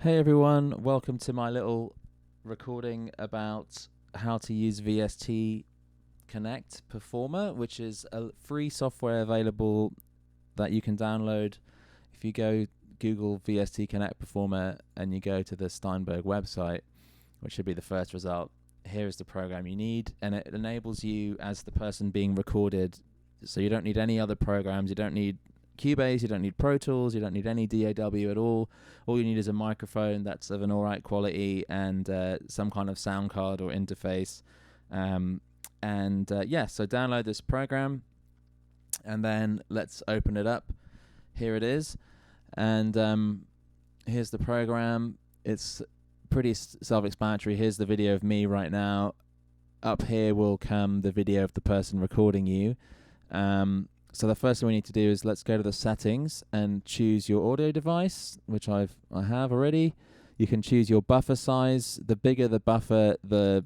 Hey everyone, welcome to my little recording about how to use VST Connect Performer, which is a free software available that you can download. If you go Google VST Connect Performer and you go to the Steinberg website, which should be the first result, here is the program you need, and it enables you as the person being recorded. So you don't need any other programs, you don't need Cubase, you don't need Pro Tools, you don't need any DAW at all. All you need is a microphone that's of an alright quality and some kind of sound card or interface. So download this program and then let's open it up. Here it is. And here's the program. It's pretty self-explanatory. Here's the video of me right now. Up here will come the video of the person recording you. So the first thing we need to do is let's go to the settings and choose your audio device, which I have already. You can choose your buffer size. The bigger the buffer, the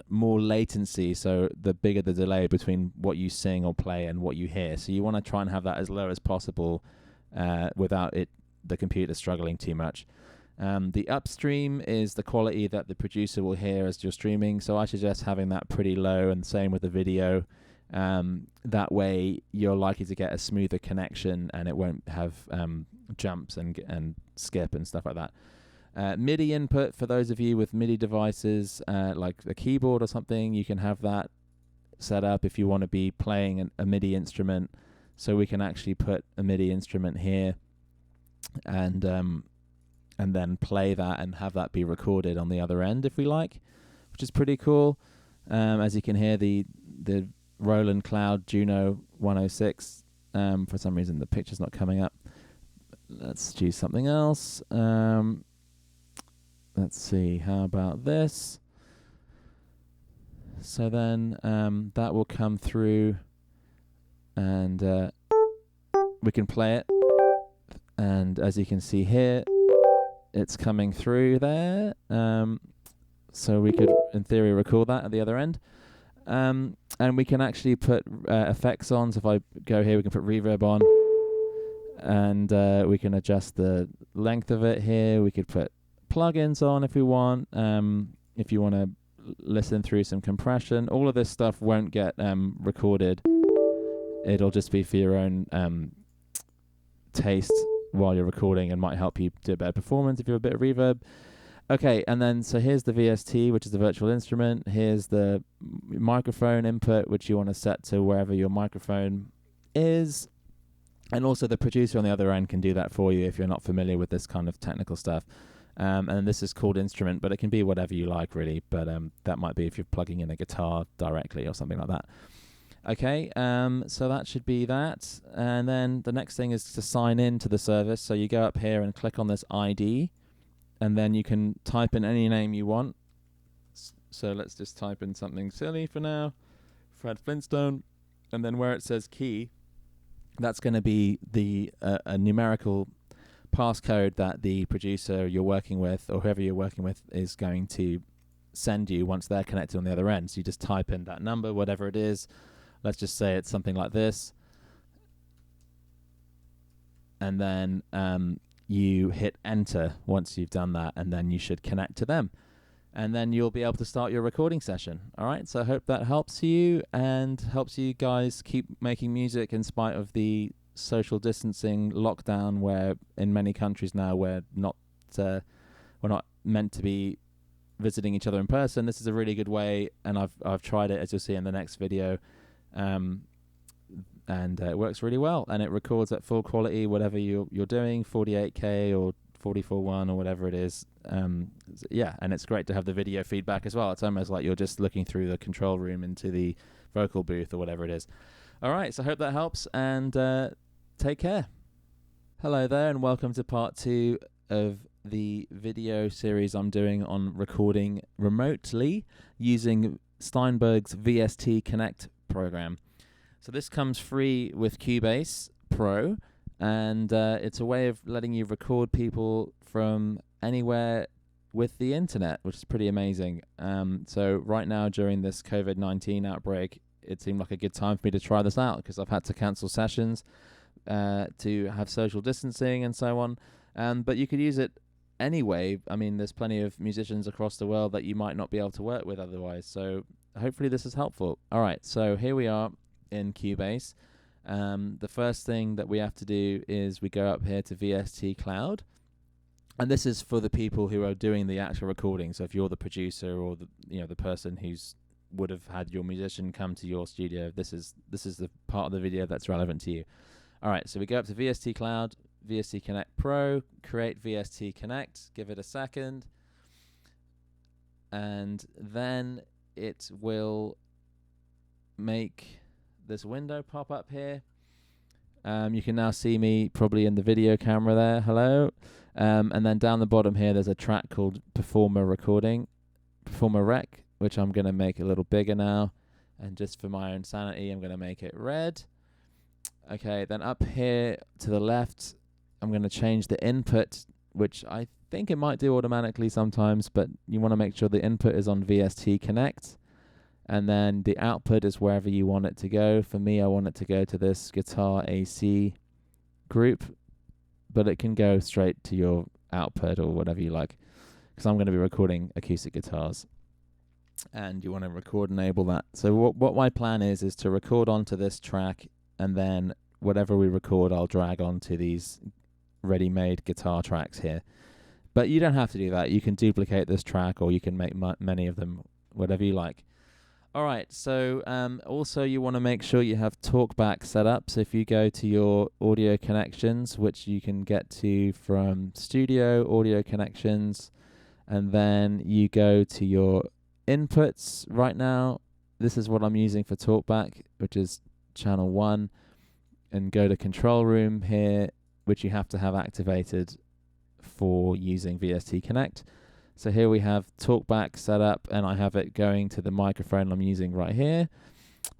more latency, so the bigger the delay between what you sing or play and what you hear. So you want to try and have that as low as possible without the computer struggling too much. The upstream is the quality that the producer will hear as you're streaming, so I suggest having that pretty low, and same with the video. That way you're likely to get a smoother connection and it won't have jumps and skip and stuff like that. MIDI input, for those of you with MIDI devices like a keyboard or something, you can have that set up if you want to be playing a MIDI instrument. So we can actually put a MIDI instrument here and then play that and have that be recorded on the other end if we like, which is pretty cool. As you can hear, the Roland Cloud Juno 106. For some reason the picture's not coming up. Let's choose something else. Let's see, how about this? So then that will come through and we can play it. And as you can see here, it's coming through there. So we could, in theory, record that at the other end. And we can actually put effects on. So if I go here, we can put reverb on. And we can adjust the length of it here. We could put plugins on if we want. If you want to listen through some compression. All of this stuff won't get recorded. It'll just be for your own taste while you're recording and might help you do a better performance if you have a bit of reverb. Okay, and then so here's the VST, which is the virtual instrument. Here's the microphone input, which you want to set to wherever your microphone is. And also the producer on the other end can do that for you if you're not familiar with this kind of technical stuff. And this is called instrument, but it can be whatever you like, really. But that might be if you're plugging in a guitar directly or something like that. Okay, so that should be that. And then the next thing is to sign in to the service. So you go up here and click on this ID. And then you can type in any name you want. So let's just type in something silly for now. Fred Flintstone. And then where it says key, that's going to be a numerical passcode that the producer you're working with or whoever you're working with is going to send you once they're connected on the other end. So you just type in that number, whatever it is. Let's just say it's something like this. And then you hit enter once you've done that, and then you should connect to them. And then you'll be able to start your recording session. All right, so I hope that helps you and helps you guys keep making music in spite of the social distancing lockdown, where in many countries now we're not meant to be visiting each other in person. This is a really good way, and I've tried it, as you'll see in the next video. And it works really well, and it records at full quality, whatever you're doing, 48K or 44.1 or whatever it is. And it's great to have the video feedback as well. It's almost like you're just looking through the control room into the vocal booth or whatever it is. All right, so I hope that helps, and take care. Hello there, and welcome to part 2 of the video series I'm doing on recording remotely using Steinberg's VST Connect program. So this comes free with Cubase Pro, and it's a way of letting you record people from anywhere with the internet, which is pretty amazing. So right now during this COVID-19 outbreak, it seemed like a good time for me to try this out because I've had to cancel sessions to have social distancing and so on. But you could use it anyway. I mean, there's plenty of musicians across the world that you might not be able to work with otherwise. So hopefully this is helpful. All right, so here we are in Cubase. The first thing that we have to do is we go up here to VST Cloud. And this is for the people who are doing the actual recording. So if you're the producer or the person who's would have had your musician come to your studio, this is the part of the video that's relevant to you. All right, so we go up to VST Cloud, VST Connect Pro, create VST Connect, give it a second, and then it will make this window pop up here. You can now see me probably in the video camera there. Hello. And then down the bottom here, there's a track called Performer Rec, which I'm going to make a little bigger now. And just for my own sanity, I'm going to make it red. Okay, then up here to the left, I'm going to change the input, which I think it might do automatically sometimes, but you want to make sure the input is on VST Connect. And then the output is wherever you want it to go. For me, I want it to go to this guitar AC group, but it can go straight to your output or whatever you like, because I'm going to be recording acoustic guitars. And you want to enable that. So what my plan is to record onto this track, and then whatever we record, I'll drag onto these ready-made guitar tracks here. But you don't have to do that. You can duplicate this track, or you can make many of them, whatever you like. All right, so also you want to make sure you have TalkBack set up. So if you go to your audio connections, which you can get to from Studio, Audio Connections, and then you go to your inputs right now. This is what I'm using for TalkBack, which is channel 1, and go to Control Room here, which you have to have activated for using VST Connect. So here we have TalkBack set up, and I have it going to the microphone I'm using right here,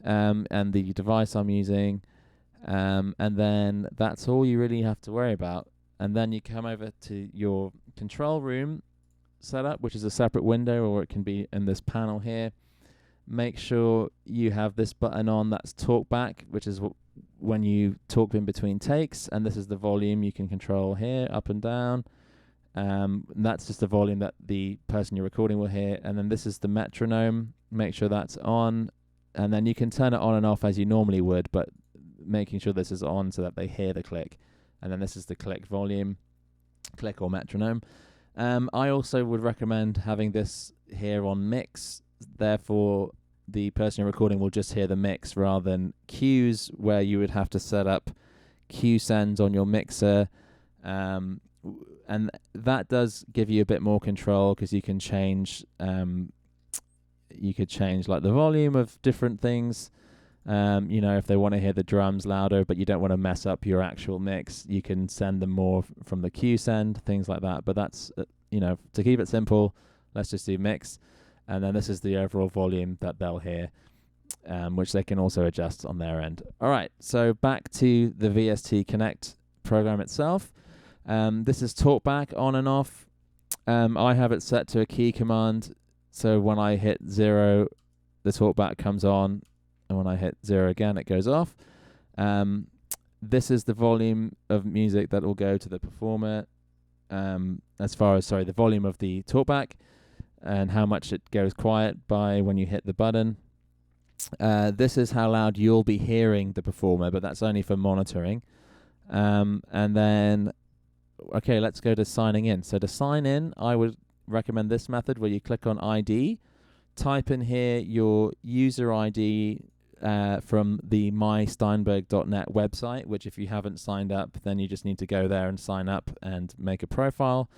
and the device I'm using, and then that's all you really have to worry about. And then you come over to your control room setup, which is a separate window, or it can be in this panel here. Make sure you have this button on, that's TalkBack, which is when you talk in between takes, and this is the volume you can control here, up and down. That's just the volume that the person you're recording will hear. And then this is the metronome. Make sure that's on. And then you can turn it on and off as you normally would, but making sure this is on so that they hear the click. And then this is the click volume, click or metronome. I also would recommend having this here on mix. Therefore, the person you're recording will just hear the mix rather than cues, where you would have to set up cue sends on your mixer. And that does give you a bit more control, because you can change you could change like the volume of different things. If they want to hear the drums louder but you don't want to mess up your actual mix, you can send them more from the cue send, things like that. But that's to keep it simple, let's just do mix, and then this is the overall volume that they'll hear, which they can also adjust on their end. All right, so back to the VST Connect program itself. This is TalkBack on and off. I have it set to a key command, so when I hit 0, the TalkBack comes on, and when I hit 0 again, it goes off. This is the volume of music that will go to the performer, the volume of the TalkBack, and how much it goes quiet by when you hit the button. This is how loud you'll be hearing the performer, but that's only for monitoring. And then okay, let's go to signing in. So to sign in, I would recommend this method where you click on ID, type in here your user ID from the mysteinberg.net website, which if you haven't signed up, then you just need to go there and sign up and make a profile.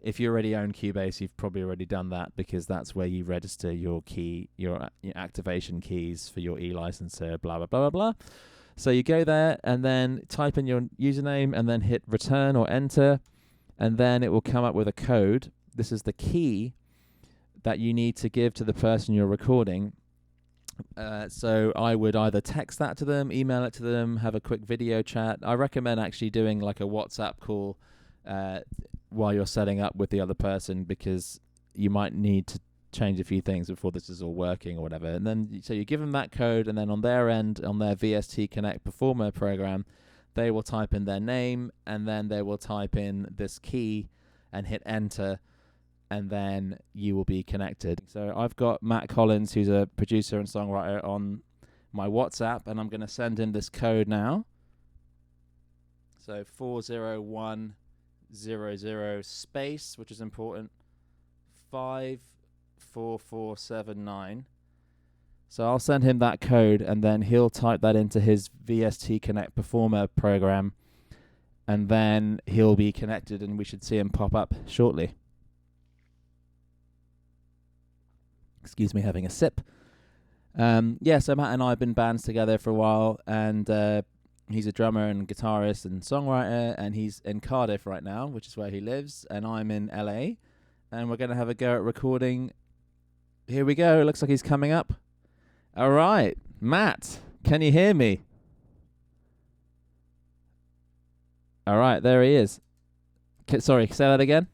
If you already own Cubase, you've probably already done that, because that's where you register your key, your activation keys for your e-licenser, blah, blah, blah, blah, blah. So you go there and then type in your username and then hit return or enter, and then it will come up with a code. This is the key that you need to give to the person you're recording. So I would either text that to them, email it to them, have a quick video chat. I recommend actually doing like a WhatsApp call while you're setting up with the other person, because you might need to change a few things before this is all working or whatever. And then so you give them that code, and then on their end, on their VST Connect Performer program, they will type in their name, and then they will type in this key and hit enter, and then you will be connected. So I've got Matt Collins, who's a producer and songwriter, on my WhatsApp, and I'm going to send him this code now. So 40100 space, which is important, 54479. So I'll send him that code, and then he'll type that into his VST Connect Performer program, and then he'll be connected, and we should see him pop up shortly. Excuse me, having a sip. So Matt and I have been bands together for a while, and he's a drummer and guitarist and songwriter, and he's in Cardiff right now, which is where he lives, and I'm in LA, and we're going to have a go at recording. Here we go. It looks like he's coming up. All right, Matt, can you hear me? All right, there he is. Sorry, say that again.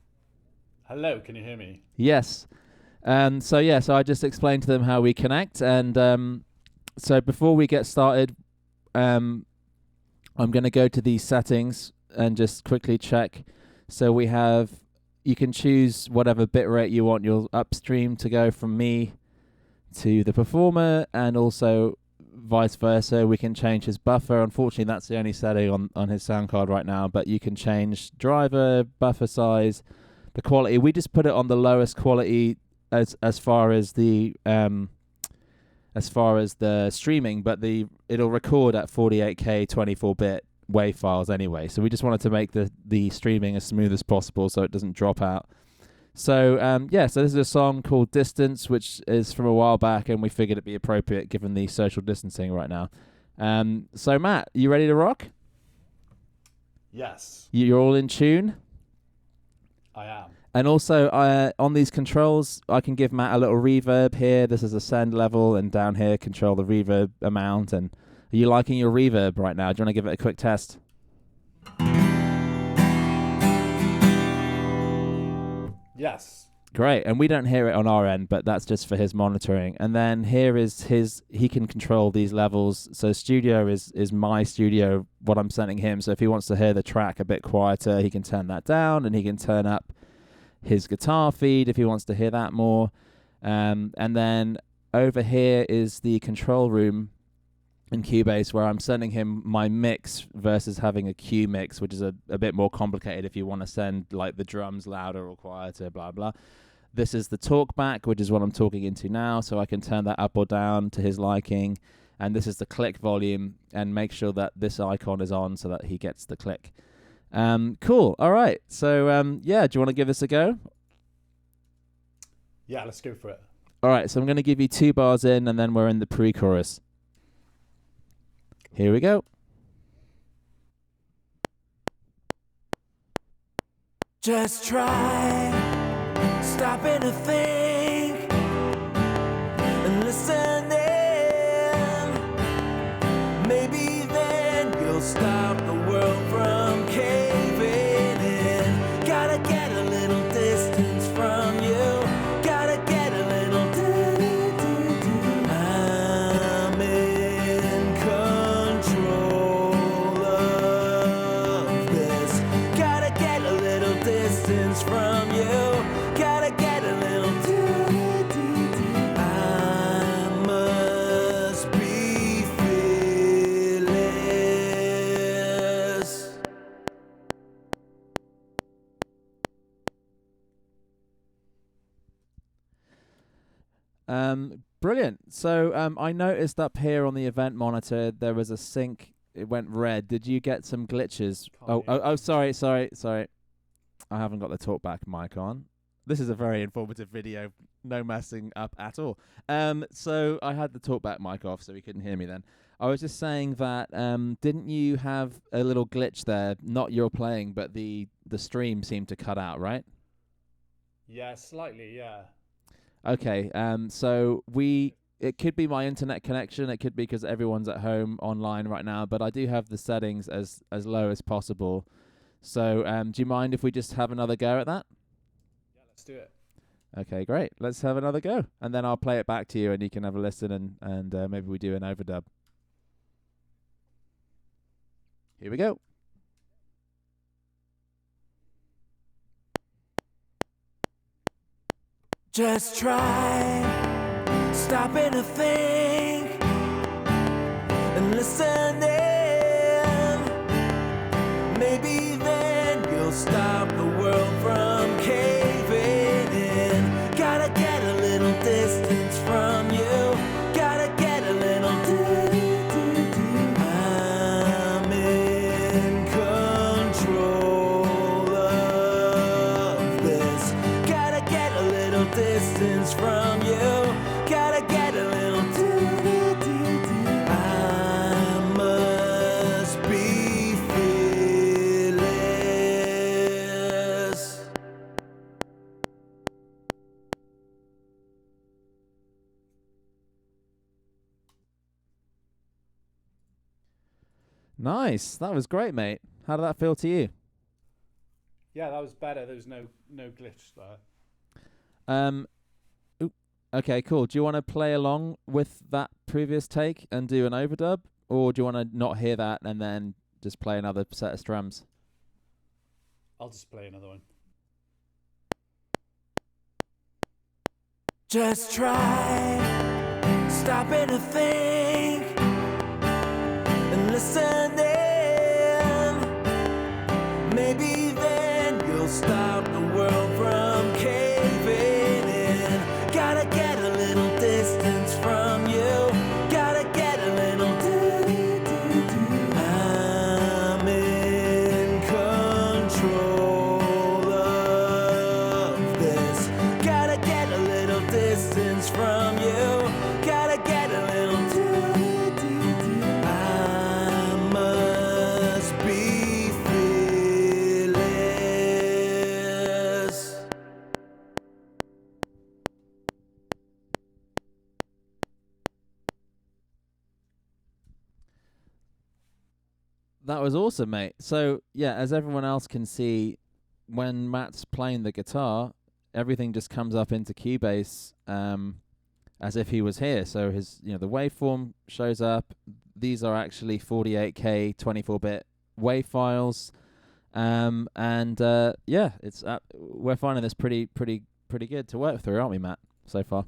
Hello, can you hear me? Yes. So I just explained to them how we connect, and so before we get started, I'm going to go to these settings and just quickly check. So you can choose whatever bitrate you want your upstream to go from me to the performer, and also vice versa. We can change his buffer. Unfortunately, that's the only setting on his sound card right now, but you can change driver, buffer size, the quality. We just put it on the lowest quality as far as the streaming, but it'll record at 48K 24-bit WAV files anyway. So we just wanted to make the streaming as smooth as possible so it doesn't drop out. So so this is a song called Distance, which is from a while back, and we figured it'd be appropriate given the social distancing right now. So Matt, you ready to rock? Yes. You're all in tune? I am. And also on these controls, I can give Matt a little reverb here. This is a send level, and down here control the reverb amount. And are you liking your reverb right now? Do you want to give it a quick test? Yes. Great. And we don't hear it on our end, but that's just for his monitoring. And then here is he can control these levels. So studio is my studio, what I'm sending him. So if he wants to hear the track a bit quieter, he can turn that down, and he can turn up his guitar feed if he wants to hear that more. And then over here is the control room in Cubase, where I'm sending him my mix versus having a Q mix, which is a bit more complicated if you want to send like the drums louder or quieter, blah, blah. This is the talkback, which is what I'm talking into now, so I can turn that up or down to his liking. And this is the click volume, and make sure that this icon is on so that he gets the click. Cool. All right. So, do you want to give this a go? Yeah, let's go for it. All right. So I'm going to give you 2 bars in, and then we're in the pre-chorus. Here we go. Just try stopping to think and listening. Maybe then you'll stop the world from caving in. Gotta get a little distance from you. Gotta get a little I'm in control of this. Gotta get a little distance from you. Gotta get a little I must be fearless. Brilliant. So I noticed up here on the event monitor there was a sync. It went red. Did you get some glitches? Sorry. I haven't got the talkback mic on. This is a very informative video. No messing up at all. So I had the talkback mic off so he couldn't hear me then. I was just saying that didn't you have a little glitch there? Not your playing, but the stream seemed to cut out, right? Yeah, slightly, yeah. Okay, so it could be my internet connection. It could be because everyone's at home online right now, but I do have the settings as low as possible. So do you mind if we just have another go at that? Yeah, let's do it. Okay, great. Let's have another go. And then I'll play it back to you and you can have a listen and maybe we do an overdub. Here we go. Just try stopping to think and listening. Maybe then you'll stop the world from caving in. Gotta get a little distance from you. Gotta get a little I'm in control of this. Gotta get a little distance from you. Gotta get a little I must be fearless. Nice. That was great, mate. How did that feel to you? Yeah, that was better. There was no glitch there. Okay, cool. Do you want to play along with that previous take and do an overdub? Or do you want to not hear that and then just play another set of strums? I'll just play another one. Just try stopping to think and listening. Maybe then you'll stop the world from caving in. Gotta get a little distance from you. Gotta get a little I'm in control of this. Gotta get a little distance from you. Gotta get a little I must be fearless. That was awesome, mate. So, yeah, as everyone else can see, when Matt's playing the guitar, everything just comes up into Cubase as if he was here. So his, the waveform shows up. These are actually 48K 24-bit WAV files. Yeah, it's we're finding this pretty good to work through, aren't we, Matt, so far?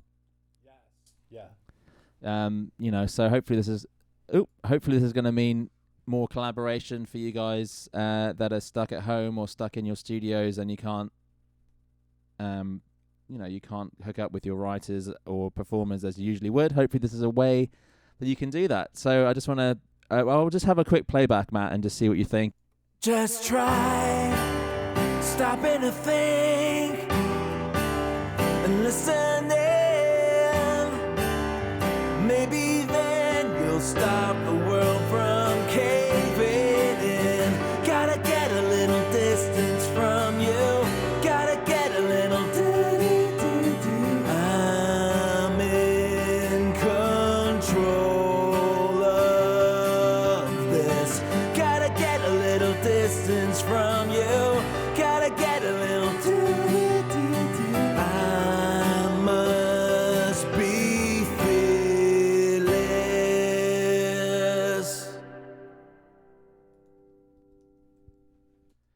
Yes. Yeah. So hopefully this is going to mean more collaboration for you guys that are stuck at home or stuck in your studios and you can't you can't hook up with your writers or performers as you usually would. Hopefully this is a way that you can do that. So I just want to I'll just have a quick playback, Matt, and just see what you think. Just try stopping to think and listening. Maybe then you'll stop the world from caving in. Gotta get a little distance from you. Gotta get a little I'm in control of this. Gotta get a little distance from you. Gotta get a little I must be fearless.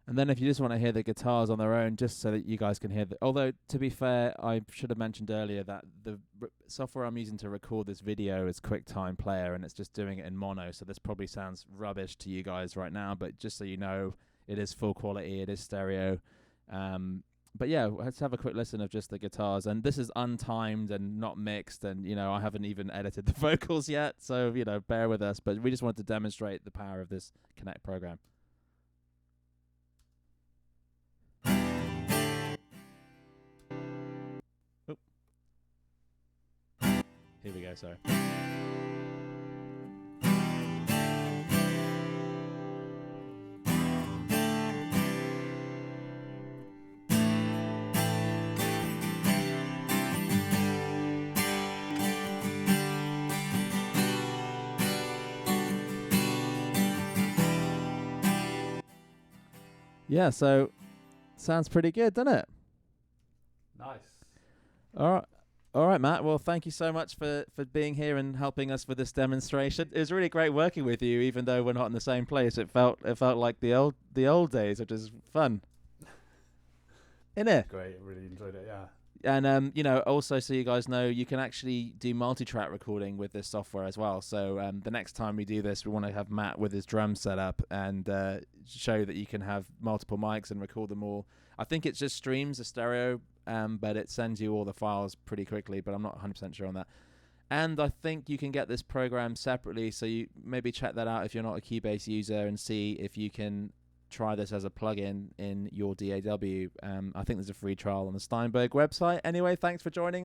And then if you just want to hear the guitars on their own, just so that you guys can hear although, to be fair, I should have mentioned earlier that the software I'm using to record this video is QuickTime Player, and it's just doing it in mono, so this probably sounds rubbish to you guys right now, but just so you know, it is full quality, it is stereo. But yeah, let's have a quick listen of just the guitars. And this is untimed and not mixed, and, I haven't even edited the vocals yet, so, bear with us. But we just wanted to demonstrate the power of this Connect program. Here we go, sorry. Yeah, so sounds pretty good, doesn't it? Nice. All All right, Matt. Well, thank you so much for being here and helping us with this demonstration. It was really great working with you, even though we're not in the same place. It felt like the old days, which is fun. Innit? Great, I really enjoyed it. Yeah. And also so you guys know, you can actually do multi-track recording with this software as well. So the next time we do this, we want to have Matt with his drums set up and show that you can have multiple mics and record them all. I think it just streams a stereo, but it sends you all the files pretty quickly, but I'm not 100% sure on that. And I think you can get this program separately, so you maybe check that out if you're not a Cubase user and see if you can try this as a plugin in your DAW. I think there's a free trial on the Steinberg website. Anyway, thanks for joining.